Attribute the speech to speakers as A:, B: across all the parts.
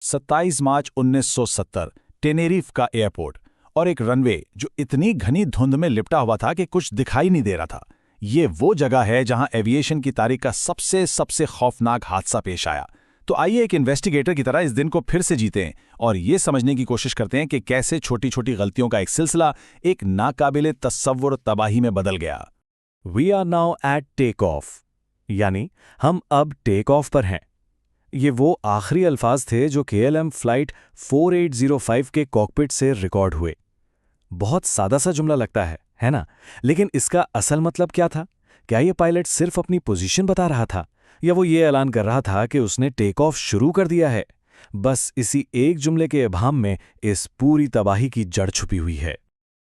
A: 27 मार्च 1970 Tenerife का airport और एक रनवे जो इतनी घनी धुंध में लिपटा हुआ था कि कुछ दिखाई नहीं दे रहा था। ये वो जगह है जहां एविएशन की तारीख का सबसे सबसे खौफनाक हादसा पेश आया। तो आइए एक इन्वेस्टिगेटर की तरह इस दिन को फिर से जीतें और ये समझने की कोशिश करते हैं कि कैसे छोटी छोटी गलतियों का एक सिलसिला एक नाकाबिले तस्वुर तबाही में बदल गया।
B: We are now at take off, यानी हम अब टेक ऑफ पर हैं। ये वो आखिरी अल्फाज थे जो KLM फ्लाइट 4805 के कॉकपिट से रिकॉर्ड हुए। बहुत सादा सा जुमला लगता है ना? लेकिन इसका असल मतलब क्या था? क्या ये पायलट सिर्फ अपनी पोजीशन बता रहा था, या वो ये ऐलान कर रहा था कि उसने टेक ऑफ शुरू कर दिया है? बस इसी एक जुमले के इबाम में इस पूरी तबाही की जड़ छुपी हुई है।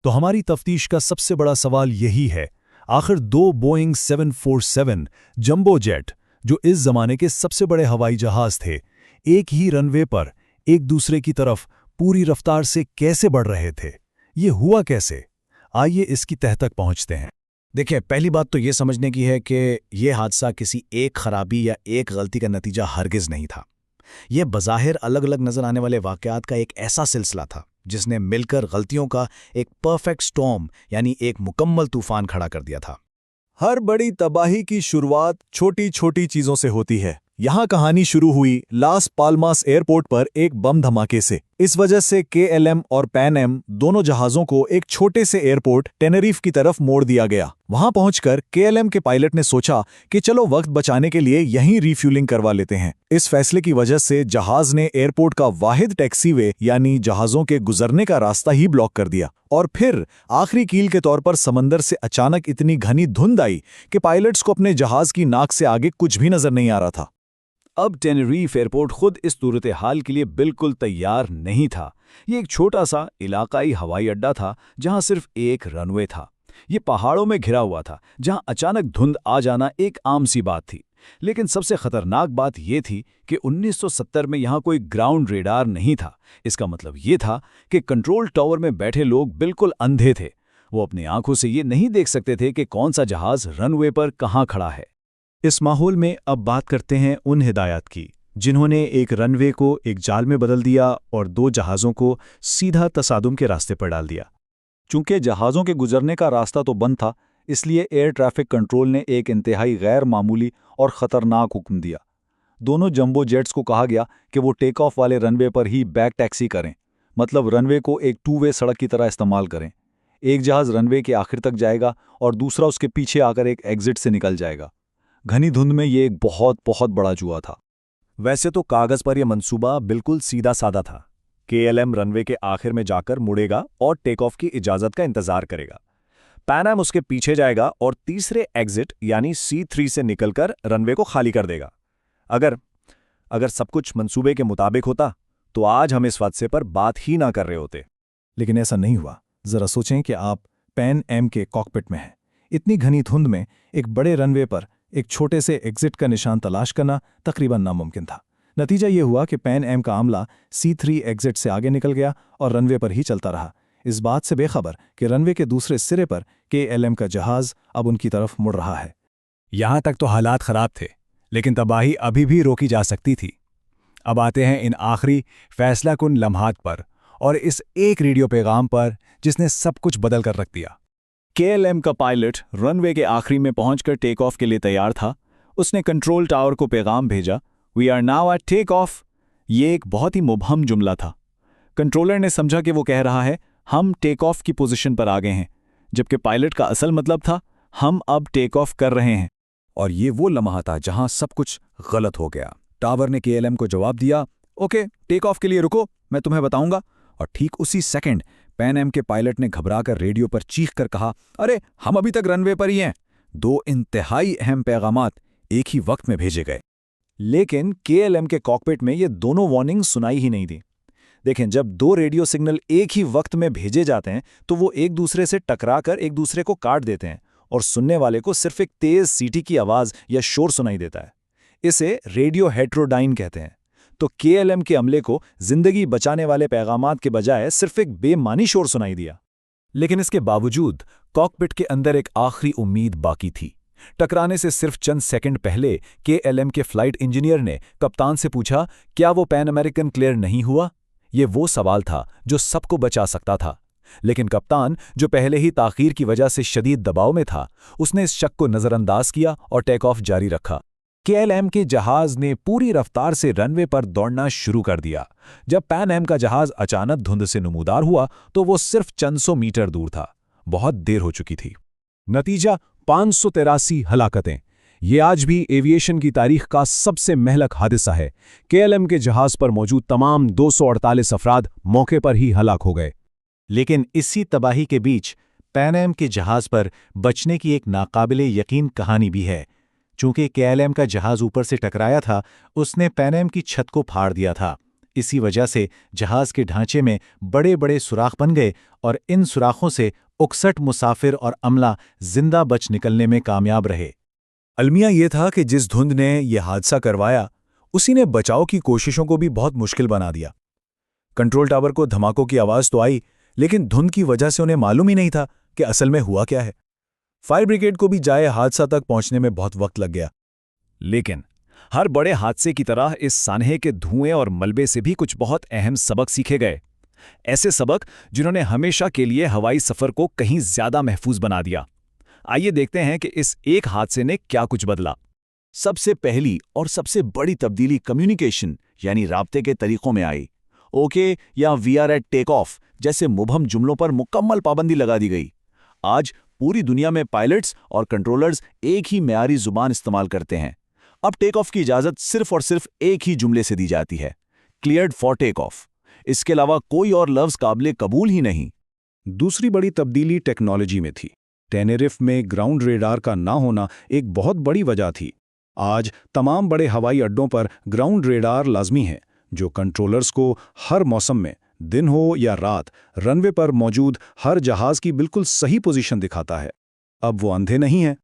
C: तो हमारी तफ्तीश का सबसे बड़ा सवाल यही है, आखिर दो बोइंग 747 जंबो जेट, जो इस जमाने के सबसे बड़े हवाई जहाज थे, एक ही रनवे पर एक दूसरे की तरफ पूरी रफ्तार से कैसे बढ़ रहे थे? ये हुआ कैसे? आइए इसकी तह तक पहुंचते हैं।
A: देखिए, पहली बात तो ये समझने की है कि यह हादसा किसी एक खराबी या एक गलती का नतीजा हरगिज नहीं था। यह बज़ाहिर अलग अलग नजर आने वाले वाकयात का एक ऐसा सिलसिला था जिसने मिलकर गलतियों का एक परफेक्ट स्टॉर्म यानी एक मुकम्मल तूफान खड़ा कर दिया था।
C: हर बड़ी तबाही की शुरुआत छोटी छोटी चीजों से होती है। यहाँ कहानी शुरू हुई लास पाल्मास एयरपोर्ट पर एक बम धमाके से। इस वजह से KLM और पैन एम दोनों जहाज़ों को एक छोटे से एयरपोर्ट टेनेरिफ की तरफ मोड़ दिया गया। वहां पहुंचकर KLM के पायलट ने सोचा कि चलो वक्त बचाने के लिए यहीं रिफ्यूलिंग करवा लेते हैं। इस फैसले की वजह से जहाज ने एयरपोर्ट का वाहिद टैक्सीवे यानी जहाज़ों के गुजरने का रास्ता ही ब्लॉक कर दिया। और फिर आखिरी कील के तौर पर समंदर से अचानक इतनी घनी धुंध आई कि पायलट्स को अपने जहाज की नाक से आगे कुछ भी नजर नहीं आ रहा था।
A: अब टेनेरिफ एयरपोर्ट खुद इस सूरत हाल के लिए बिल्कुल तैयार नहीं था। ये एक छोटा सा इलाकाई हवाई अड्डा था जहां सिर्फ एक रनवे था। ये पहाड़ों में घिरा हुआ था जहां अचानक धुंध आ जाना एक आम सी बात थी। लेकिन सबसे खतरनाक बात यह थी कि 1970 में यहां कोई ग्राउंड रेडार नहीं था। इसका मतलब ये था कि कंट्रोल टावर में बैठे लोग बिल्कुल अंधे थे। वो अपनी आंखों से ये नहीं देख सकते थे कि कौन सा जहाज रनवे पर कहां खड़ा है।
C: इस माहौल में अब बात करते हैं उन हिदायत की जिन्होंने एक रनवे को एक जाल में बदल दिया और दो जहाज़ों को सीधा तसादुम के रास्ते पर डाल दिया। चूंकि जहाज़ों के गुजरने का रास्ता तो बंद था, इसलिए एयर ट्रैफिक कंट्रोल ने एक इंतहाई गैर मामूली और ख़तरनाक हुक्म दिया। दोनों जंबो जेट्स को कहा गया कि वो टेक ऑफ वाले रनवे पर ही बैक टैक्सी करें, मतलब रनवे को एक टू वे सड़क की तरह इस्तेमाल करें। एक जहाज़ रनवे के आखिर तक जाएगा और दूसरा उसके पीछे आकर एक एग्जिट से निकल जाएगा। घनी धुंध में ये एक बहुत बहुत बड़ा जुआ था।
B: वैसे तो कागज पर यह मंसूबा बिल्कुल सीधा साधा था। KLM रनवे के आखिर में जाकर मुड़ेगा और टेक ऑफ की इजाजत का इंतजार करेगा। पैन एम उसके पीछे जाएगा और तीसरे एग्जिट यानी C3 से निकलकर रनवे को खाली कर देगा। अगर सब कुछ मंसूबे के मुताबिक होता तो आज हम इस हादसे पर बात ही ना कर रहे होते।
C: लेकिन ऐसा नहीं हुआ। जरा सोचें कि आप पैन एम के कॉकपिट में हैं। इतनी घनी धुंध में एक बड़े रनवे पर एक छोटे से एग्जिट का निशान तलाश करना तकरीबन नामुमकिन था। नतीजा ये हुआ कि पैन एम का आमला C3 एग्जिट से आगे निकल गया और रनवे पर ही चलता रहा, इस बात से बेखबर कि रनवे के दूसरे सिरे पर KLM का जहाज अब उनकी तरफ मुड़ रहा है।
D: यहां तक तो हालात खराब थे, लेकिन तबाही अभी भी रोकी जा सकती थी। अब आते हैं इन आखिरी फैसलाकुन लम्हात पर और इस एक रेडियो पैगाम पर जिसने सब कुछ बदल कर रख दिया।
A: KLM का पायलट रनवे के आखिरी में पहुंचकर टेक ऑफ के लिए तैयार था। उसने कंट्रोल टावर को पैगाम भेजा, we are now at take off. ये एक बहुत ही मुबहम जुमला था। कंट्रोलर ने समझा कि वो कह रहा है हम टेक ऑफ की पोजीशन पर आ गए हैं, जबकि पायलट का असल मतलब था हम अब टेक ऑफ कर रहे हैं।
D: और ये वो लम्हा था जहां सब कुछ गलत हो गया। टावर ने KLM को जवाब दिया, ओके टेक ऑफ के लिए रुको, मैं तुम्हें बताऊंगा। और ठीक उसी सेकंड पैन एम के पायलट ने घबराकर रेडियो पर चीख कर कहा, अरे हम अभी तक रनवे पर ही हैं। दो इंतहाई अहम पैगामात एक ही वक्त में भेजे गए।
A: लेकिन KLM के कॉकपिट में ये दोनों वार्निंग सुनाई ही नहीं दी। देखें, जब दो रेडियो सिग्नल एक ही वक्त में भेजे जाते हैं तो वो एक दूसरे से टकराकर एक दूसरे को काट देते हैं और सुनने वाले को सिर्फ एक तेज सीटी की आवाज या शोर सुनाई देता है। इसे रेडियो हेट्रोडाइन कहते हैं। तो KLM के अमले को जिंदगी बचाने वाले पैगामात के बजाय सिर्फ एक बेमानी शोर सुनाई दिया।
B: लेकिन इसके बावजूद कॉकपिट के अंदर एक आखिरी उम्मीद बाकी थी।
D: टकराने से सिर्फ चंद सेकंड पहले KLM के फ्लाइट इंजीनियर ने कप्तान से पूछा, क्या वो पैन अमेरिकन क्लियर नहीं हुआ? ये वो सवाल था जो सबको बचा सकता था। लेकिन कप्तान, जो पहले ही ताखीर की वजह से शदीद दबाव में था, उसने इस शक को नज़रअंदाज किया और टेक ऑफ जारी रखा। KLM के जहाज ने पूरी रफ्तार से रनवे पर दौड़ना शुरू कर दिया। जब पैन एम का जहाज अचानक धुंध से नमूदार हुआ तो वो सिर्फ चंद सौ मीटर दूर था। बहुत देर हो चुकी थी।
C: नतीजा 583 हलाकतें। ये आज भी एविएशन की तारीख का सबसे महलक हादसा है। KLM के जहाज पर मौजूद तमाम 248 अफराद मौके पर ही हलाक हो गए। लेकिन इसी तबाही के बीच पैन एम के जहाज पर बचने की एक नाकाबिले यकीन कहानी भी है। चूंकि KLM का जहाज ऊपर से टकराया था, उसने पैन एम की छत को फाड़ दिया था। इसी वजह से जहाज के ढांचे में बड़े बड़े सुराख बन गए और इन सुराखों से 61 मुसाफिर और अमला जिंदा बच निकलने में कामयाब रहे।
D: अलमिया ये था कि जिस धुंध ने यह हादसा करवाया, उसी ने बचाव की कोशिशों को भी बहुत मुश्किल बना दिया। कंट्रोल टावर को धमाकों की आवाज़ तो आई, लेकिन धुंध की वजह से उन्हें मालूम ही नहीं था कि असल में हुआ क्या है। फायर ब्रिगेड को भी जाए हादसा तक पहुंचने में बहुत वक्त लग गया।
A: लेकिन हर बड़े हादसे की तरह इस सानहे के धुएं और मलबे से भी कुछ बहुत अहम सबक सीखे गए। ऐसे सबक जिन्होंने हमेशा के लिए हवाई सफ़र को कहीं ज़्यादा महफूज बना दिया। आइए देखते हैं कि इस एक हादसे ने क्या कुछ बदला।
C: सबसे पहली और सबसे बड़ी तब्दीली कम्युनिकेशन यानी राब्ते के तरीकों में आई। ओके या we are at take off जैसे मुबहम जुमलों पर मुकम्मल पाबंदी लगा दी गई। आज पूरी दुनिया में पायलट्स और कंट्रोलर्स एक ही मेयारी जुबान इस्तेमाल करते हैं। अब टेक ऑफ की इजाज़त सिर्फ और सिर्फ एक ही जुमले से दी जाती है, क्लियर्ड फॉर टेक ऑफ। इसके अलावा कोई और लफ्ज़ काबिले कबूल ही नहीं। दूसरी बड़ी तब्दीली टेक्नोलॉजी में थी। टेनेरिफ में ग्राउंड रेडार का ना होना एक बहुत बड़ी वजह थी। आज तमाम बड़े हवाई अड्डों पर ग्राउंड रेडार लाजमी है, जो कंट्रोलर्स को हर मौसम में, दिन हो या रात, रनवे पर मौजूद हर जहाज की बिल्कुल सही पोजीशन दिखाता है। अब वो अंधे नहीं हैं।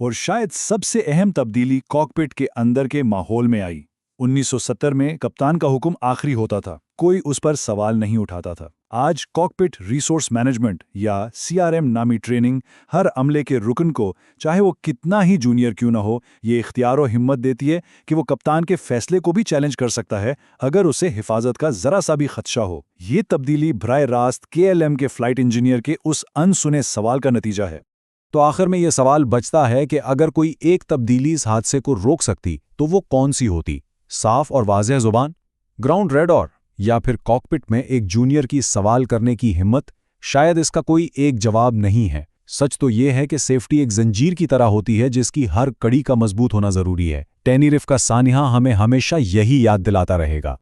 C: और शायद सबसे अहम तब्दीली कॉकपिट के अंदर के माहौल में आई। 1970 में कप्तान का हुक्म आखिरी होता था, कोई उस पर सवाल नहीं उठाता था। आज कॉकपिट रिसोर्स मैनेजमेंट या CRM नामी ट्रेनिंग हर अमले के रुकन को, चाहे वो कितना ही जूनियर क्यों ना हो, ये इख्तियार और हिम्मत देती है कि वो कप्तान के फैसले को भी चैलेंज कर सकता है अगर उसे हिफाजत का जरा सा भी खदशा हो। ये तब्दीली बराह रास्त KLM के फ्लाइट इंजीनियर के उस अनसुने सवाल का नतीजा है। तो आखिर में यह सवाल बचता है कि अगर कोई एक तब्दीली इस हादसे को रोक सकती तो वो कौन सी होती? साफ और वाज़ेह ज़ुबान, ग्राउंड रेडार, या फिर कॉकपिट में एक जूनियर की सवाल करने की हिम्मत? शायद इसका कोई एक जवाब नहीं है। सच तो ये है कि सेफ्टी एक जंजीर की तरह होती है जिसकी हर कड़ी का मजबूत होना जरूरी है। टेनेरिफ का सानिहा हमें हमेशा यही याद दिलाता रहेगा।